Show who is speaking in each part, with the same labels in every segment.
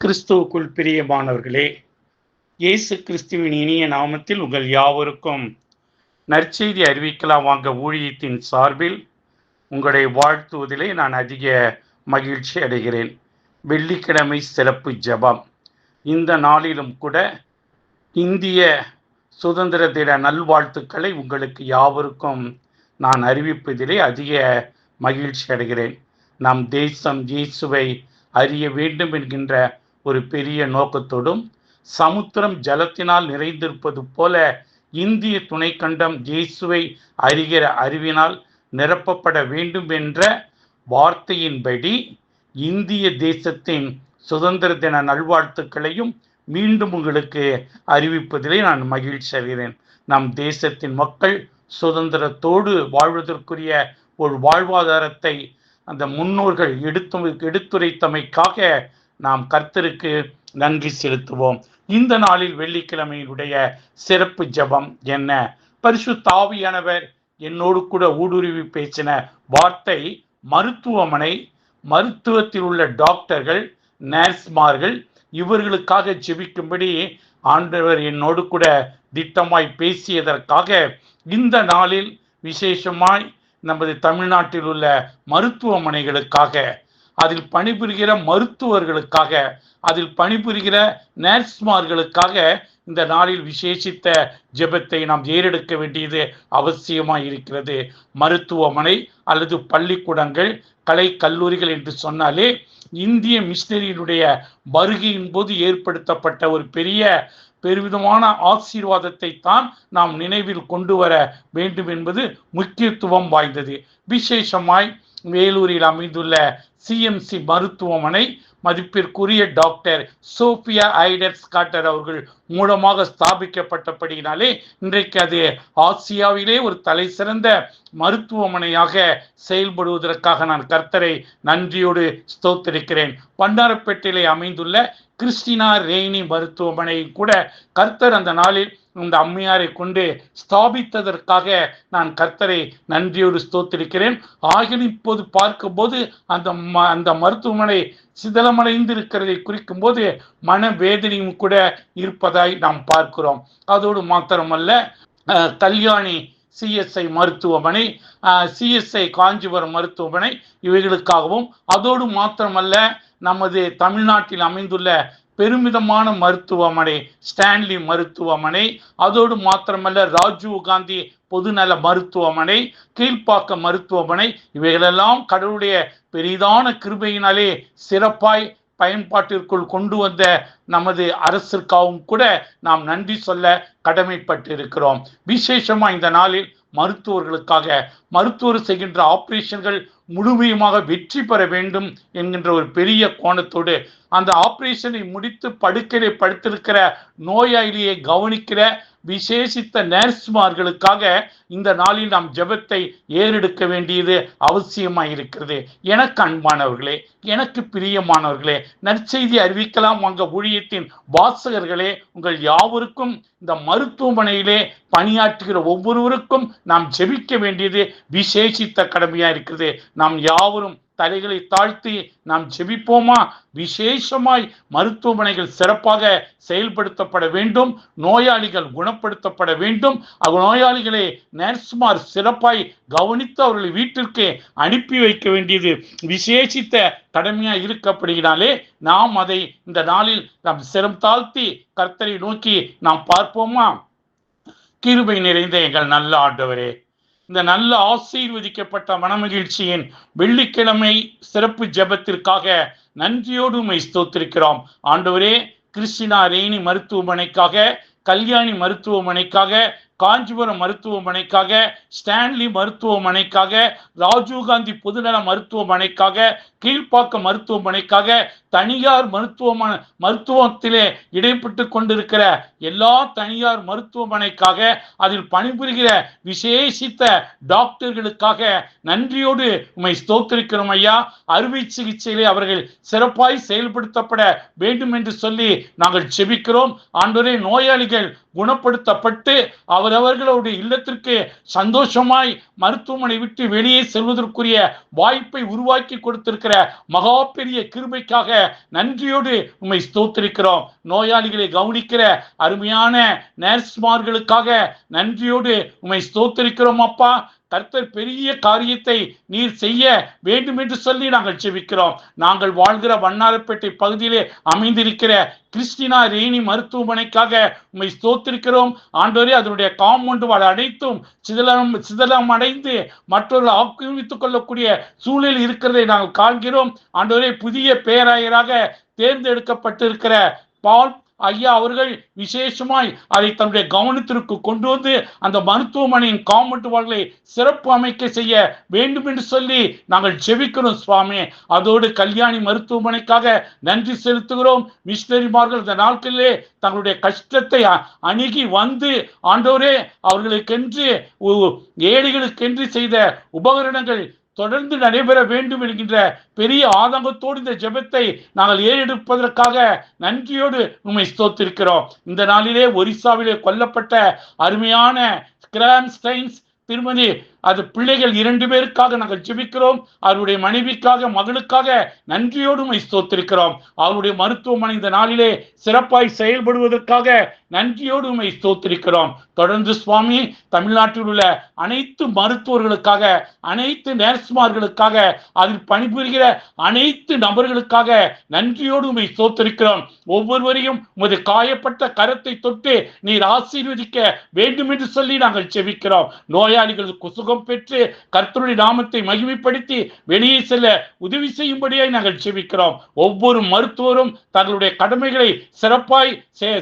Speaker 1: கிறிஸ்துவுக்குள் பிரியமானவர்களே, இயேசு கிறிஸ்துவின் இனிய நாமத்தில் உங்கள் யாவருக்கும் நற்செய்தி அறிவிக்கலாம் வாங்க ஊழியத்தின் சார்பில் உங்களை வாழ்த்துவதிலே நான் அதிக மகிழ்ச்சி அடைகிறேன். வெள்ளிக்கிழமை சிறப்பு ஜெபம். இந்த நாளிலும் கூட இந்திய சுதந்திர தின நல்வாழ்த்துக்களை உங்களுக்கு யாவருக்கும் நான் அறிவிப்பதிலே அதிக மகிழ்ச்சி அடைகிறேன். நம் தேசம் இயேசுவை அறிய வேண்டும் என்கின்ற ஒரு பெரிய நோக்கத்தோடும், சமுத்திரம் ஜலத்தினால் நிறைந்திருப்பது போல இந்திய துணைக்கண்டம் இயேசுவை அறிகிற அறிவினால் நிரப்பப்பட வேண்டும் என்ற வார்த்தையின்படி இந்திய தேசத்தின் சுதந்திர தின நல்வாழ்த்துக்களையும் மீண்டும் உங்களுக்கு அறிவிப்பதிலே நான் மகிழ்ச்சி அடைகிறேன். நம் தேசத்தின் மக்கள் சுதந்திரத்தோடு வாழ்வதற்குரிய ஒரு வாழ்வாதாரத்தை அந்த முன்னோர்கள் எடுத்துரைத்தமைக்காக நாம் கர்த்தருக்கு நன்றி செலுத்துவோம். இந்த நாளில் வெள்ளிக்கிழமையினுடைய சிறப்பு ஜெபம் என்ன? பரிசுத்த ஆவியானவர் என்னோடு கூட ஊடுருவி பேசின வார்த்தை மருத்துவமனை, மருத்துவத்தில் உள்ள டாக்டர்கள், நர்ஸ்மார்கள் இவர்களுக்காக ஜெபிக்கும்படி ஆண்டவர் என்னோடு கூட திட்டமாய் பேசியதற்காக இந்த நாளில் விசேஷமாய் நமது தமிழ்நாட்டில் உள்ள மருத்துவமனைகளுக்காக, அதில் பணிபுரிகிற மருத்துவர்களுக்காக, அதில் பணிபுரிகிற நர்ஸ்மார்களுக்காக இந்த நாளில் விசேஷித்த ஜெபத்தை நாம் ஏறெடுக்க வேண்டியது அவசியமாய் இருக்கிறது. மருத்துவமனை அல்லது பள்ளிக்கூடங்கள், கலை கல்லூரிகள் என்று சொன்னாலே இந்திய மிஷனரியினுடைய வருகையின் போது ஏற்படுத்தப்பட்ட ஒரு பெருவிதமான ஆசீர்வாதத்தை தான் நாம் நினைவில் கொண்டு வர வேண்டும் என்பது முக்கியத்துவம் வாய்ந்தது. விசேஷமாய் வேலூரில் அமைந்துள்ள சிஎம்சி மருத்துவமனை மதிப்பிற்குரிய டாக்டர் சோபியா ஐடர்ஸ் காட்டர் அவர்கள் மூலமாக ஸ்தாபிக்கப்பட்டபடியினாலே இன்றைக்கு அது ஆசியாவிலே ஒரு தலை சிறந்த மருத்துவமனையாக செயல்படுவதற்காக நான் கர்த்தரை நன்றியோடு ஸ்தோத்திரிக்கிறேன். பண்டாரப்பேட்டையிலே அமைந்துள்ள கிறிஸ்டினா ரெய்னி மருத்துவமனை கூட கர்த்தர் அந்த நாளில் இந்த அம்மையாரை கொண்டு ஸ்தாபித்ததற்காக நான் கர்த்தரை நன்றியோடு ஸ்தோத்திரிக்கிறேன். ஆகிய இப்போது பார்க்கும்போது அந்த மருத்துவமனை சிதலமடைந்து இருக்கிறதை குறிக்கும் போது மனவேதனையும் கூட இருப்பதாய் நாம் பார்க்கிறோம். அதோடு மாத்திரமல்ல, கல்யாணி சிஎஸ்ஐ மருத்துவமனை, சிஎஸ்ஐ காஞ்சிபுரம் மருத்துவமனை இவைகளுக்காகவும், அதோடு மாத்திரமல்ல நமது தமிழ்நாட்டில் அமைந்துள்ள பெருமிதமான மருத்துவமனை ஸ்டான்லி மருத்துவமனை, அதோடு மாத்திரமல்ல ராஜீவ் காந்தி பொதுநல மருத்துவமனை, கீழ்ப்பாக்க மருத்துவமனை இவைகளெல்லாம் கடவுளுடைய பெரிதான கிருபையினாலே சிறப்பாய் பயன்பாட்டிற்குள் கொண்டு வந்த நமது அரசிற்காகவும் கூட நாம் நன்றி சொல்ல கடமைப்பட்டு இருக்கிறோம். விசேஷமா இந்த நாளில் மருத்துவர்களுக்காக, மருத்துவர் செய்கின்ற ஆபரேஷன்கள் முழுமையுமாக வெற்றி பெற வேண்டும் என்கின்ற ஒரு பெரிய கோணத்தோடு அந்த ஆபரேஷனை முடித்து படுக்கையிலே படுத்திருக்கிற நோயாளியை கவனிக்கிற விசேஷித்த நர்ஸ்மார்களுக்காக இந்த நாளில் நாம் ஜெபத்தை ஏறெடுக்க வேண்டியது அவசியமாய் இருக்கிறது. எனக்கு அன்பானவர்களே, எனக்கு பிரியமானவர்களே, நற்செய்தி அறிவிக்கலாம் வாங்க ஊழியத்தின் வாசகர்களே, உங்கள் யாவருக்கும் இந்த மருத்துவமனையிலே பணியாற்றுகிற ஒவ்வொருவருக்கும் நாம் ஜெபிக்க வேண்டியது விசேஷித்த கடமையா இருக்கிறது. நாம் யாவரும் தலைகளை தாழ்த்தி நாம் ஜெபிப்போமா? விசேஷமாய் மருத்துவமனைகள் சிறப்பாக செயல்படுத்தப்பட வேண்டும், நோயாளிகள் குணப்படுத்தப்பட வேண்டும். நோயாளிகளை நர்ஸ்மார் சிறப்பாய் கவனித்து அவர்களை வீட்டிற்கு அனுப்பி வைக்க வேண்டியது விசேஷித்த கடமையா இருக்கப்படுகிறாலே நாம் அதை இந்த நாளில் நாம் சிரம் தாழ்த்தி கர்த்தரை நோக்கி நாம் பார்ப்போமா? கிருபை நிறைந்த எங்கள் நல்ல ஆண்டவரே, இந்த நல்ல ஆசீர்வதிக்கப்பட்ட மனமகிழ்ச்சியின் வெள்ளிக்கிழமை சிறப்பு ஜெபத்திற்காக நன்றியோடு உம்மை ஸ்தோத்திரிக்கிறோம். ஆண்டவரே, கிறிஸ்டினா ரெய்னி மருத்துவமனைக்காக, கல்யாணி மருத்துவமனைக்காக, காஞ்சிபுரம் மருத்துவமனைக்காக, ஸ்டான்லி மருத்துவமனைக்காக, ராஜீவ் காந்தி பொதுநல மருத்துவமனைக்காக, கீழ்ப்பாக்க மருத்துவமனைக்காக, தனியார் மருத்துவத்திலே இடைப்பட்டு கொண்டிருக்கிற எல்லா தனியார் மருத்துவமனைக்காக, அதில் பணிபுரிகிற விசேஷித்த டாக்டர்களுக்காக நன்றியோடு உம்மை ஸ்தோத்திரிக்கிறோம் ஐயா. அறுவை சிகிச்சையிலே அவர்கள் சிறப்பாய் செயல்படுத்தப்பட வேண்டும் என்று சொல்லி நாங்கள் ஜெபிக்கிறோம். ஆண்டவரே, நோயாளிகள் குணப்படுத்தப்பட்டு அவர் அவரவர்களுடைய இல்லத்திற்கு சந்தோஷமாய் மருத்துவமனை விட்டு வெளியே செல்வதற்குரிய வாய்ப்பை உருவாக்கி கொடுத்திருக்கிற மகா பெரிய கிருபைக்காக நன்றியோடு உம்மை ஸ்தோத்திரிக்கிறோம். நோயாளிகளை கவனிக்கிற அருமையான நர்ஸ்மார்களுக்காக நன்றியோடு உம்மை ஸ்தோத்திரிக்கிறோம் அப்பா. கர்த்தர் பெரிய காரியத்தை நீர் செய்ய வேண்டும் என்று சொல்லி நாங்கள் ஜெபிக்கிறோம். நாங்கள் வாழ்கிற வண்ணாரப்பேட்டை பகுதியிலே அமைந்திருக்கிற கிறிஸ்டினா ரேணி மருத்துவமனைக்காக உம்மை ஸ்தோத்திரிக்கிறோம் ஆண்டவரே. அதனுடைய காம்பவுண்ட் வால் அனைத்தும் சிதலம் அடைந்து மற்றவர்கள் ஆக்கிரமித்துக் கொள்ளக்கூடிய சூழலில் இருக்கிறதை நாங்கள் காண்கிறோம் ஆண்டவரே. புதிய பேராயராக தேர்ந்தெடுக்கப்பட்டிருக்கிற பால் ஐயா அவர்கள் விசேஷமாய் அதை தன்னுடைய கவனத்திற்கு கொண்டு வந்து அந்த மருத்துவமனையின் காம்பவுண்ட் வால்களை சிறப்பு அமைக்க செய்ய வேண்டும் என்று சொல்லி நாங்கள் ஜெபிக்கிறோம் சுவாமி. அதோடு கல்யாணி மருத்துவமனைக்காக நன்றி செலுத்துகிறோம். மிஷனரிமார்கள் இந்த நாட்களிலே தங்களுடைய கஷ்டத்தை அணுகி வந்து ஆண்டவரே அவர்களுக்கென்று ஏழைகளுக்கென்று செய்த உபகரணங்கள் தொடர்ந்து நடைபெற வேண்டும் என்கின்ற பெரிய ஆதங்கத்தோடு இந்த ஜெபத்தை நாங்கள் ஏறெடுப்பதற்காக நன்றியோடு உம்மை ஸ்தோத்திரிக்கிறோம். இந்த நாளிலே ஒரிசாவிலே கொல்லப்பட்ட அருமையான கிராம்ஸ்டைன்ஸ் திருமதி அது பிள்ளைகள் 2 பேருக்காக நாங்கள் ஜெபிக்கிறோம். அவருடைய மனைவிக்காக மகளுக்காக நன்றியோடு உம்மை ஸ்தோத்திரிக்கிறோம். அவருடைய மருத்துவமனை இந்த நாளிலே சிறப்பாய் செயல்படுவதற்காக நன்றியோடு உம்மை ஸ்தோத்திரிக்கிறோம். தொடர்ந்து சுவாமி தமிழ்நாட்டில் உள்ள அனைத்து மருத்துவர்களுக்காக அனைத்து நர்ஸ்மார்களுக்காக அதில் பணிபுரிகிற அனைத்து நபர்களுக்காக நன்றியோடு உம்மை ஸ்தோத்திரிக்கிறோம். ஒவ்வொருவரையும் உமது காயப்பட்ட கரத்தை தொட்டு நீர் ஆசீர்வதிக்க வேண்டும் என்று சொல்லி நாங்கள் ஜெபிக்கிறோம். நோயாளிகளுக்கு சுகம் பெற்று கர்த்தருடைய நாமத்தை மகிமைப்படுத்தி வெளியே செல்ல உதவி செய்யும்படியாய் நாங்கள் ஜெபிக்கிறோம். ஒவ்வொரு மருத்துவரும் தங்களுடைய கடமைகளை சிறப்பாய்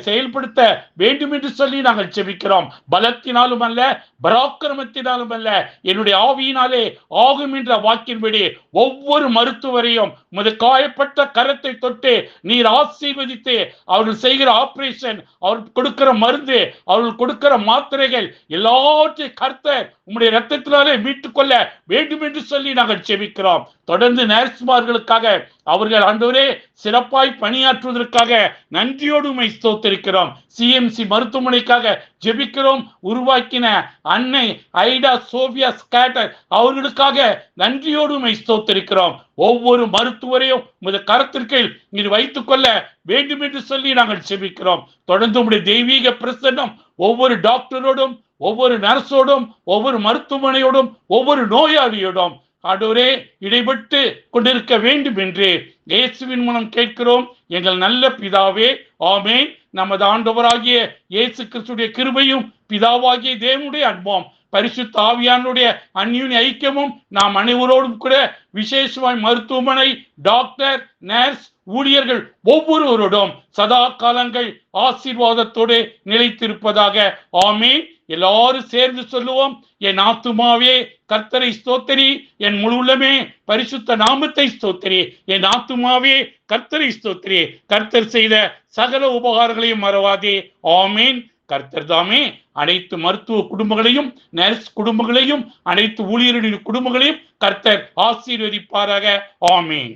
Speaker 1: செயல்படுத்த வேண்டும் என்று சொல்லி நாங்கள் ஜெபிக்கிறோம். பலத்தினாலும் அல்ல பராக்கிரமத்தினாலும் அல்ல என்னுடைய ஆவியினாலே ஆகும் என்ற வாக்கின்படி ஒவ்வொரு மருத்துவரையும் உமது காயப்பட்ட கரத்தை தொட்டு நீர் ஆசீர்வதித்து அவர்கள் செய்கிற ஆபரேஷன், அவர்கள் கொடுக்கிற மருந்து, அவர்கள் கொடுக்கிற மாத்திரைகள் எல்லாவற்றையும் கர்த்தர் உம்முடைய இரத்தத்தினாலே மீட்டுக் கொள்ள வேண்டும் என்று சொல்லி நாங்கள் ஜெபிக்கிறோம். தொடர்ந்து நர்ஸ்மார்களுக்காக அவர்கள் ஆண்டவரே சிறப்பாய் பணியாற்றுவதற்காக நன்றியோடு உம்மை ஸ்தோத்திரிக்கிறோம். சிஎம்சி மருத்துவமனைக்காக ஜெபிக்கிறோம். உருவாக்கின அன்னை ஐடா சோபியா ஸ்கேட்டர் அவர்களுக்காக நன்றியோடு உம்மை ஸ்தோத்திரிக்கிறோம். ஒவ்வொரு மருத்துவரையும் உமது கரத்திற்கு நீர் வைத்துக் கொள்ள வேண்டும் என்று சொல்லி நாங்கள் ஜெபிக்கிறோம். தொடர்ந்து உம்முடைய தெய்வீக பிரசன்னம் ஒவ்வொரு டாக்டரோடும் ஒவ்வொரு நர்ஸோடும் ஒவ்வொரு மருத்துவமனையோடும் ஒவ்வொரு நோயாளியோடும் ஆண்டவரே இடைப்பட்டு கொண்டிருக்க வேண்டும் என்று இயேசுவின் மூலம் கேட்கிறோம் எங்கள் நல்ல பிதாவே, ஆமென். நமது ஆண்டவராகிய இயேசு கிறிஸ்துடைய கிருபையும் பிதாவாகிய தேவனுடைய அன்பும் பரிசுத்த ஆவியானுடைய அந்யோன்ய ஐக்கியமும் நாம் அனைவரோடும் கூட விசேஷமாய் மருத்துவமனை டாக்டர் நர்ஸ் ஊழியர்கள் ஒவ்வொருவரோடும் சதா காலங்கள் ஆசீர்வாதத்தோடு நிலைத்திருப்பதாக, ஆமென். எல்லாரும் சேர்ந்து சொல்லுவோம். என் ஆத்துமாவே கர்த்தரை ஸ்தோத்திரி, என் முழு உள்ளமே பரிசுத்த நாமத்தை ஸ்தோத்திரி. என் ஆத்துமாவே கர்த்தரை ஸ்தோத்திரி, கர்த்தர் செய்த சகல உபகாரங்களையும் மறவாதே, ஆமென். கர்த்தர் தாமே அனைத்து மருத்துவ குடும்பங்களையும் நர்ஸ் குடும்பங்களையும் அனைத்து ஊழியர்களின் குடும்பங்களையும் கர்த்தர் ஆசீர்வதிப்பாராக, ஆமென்.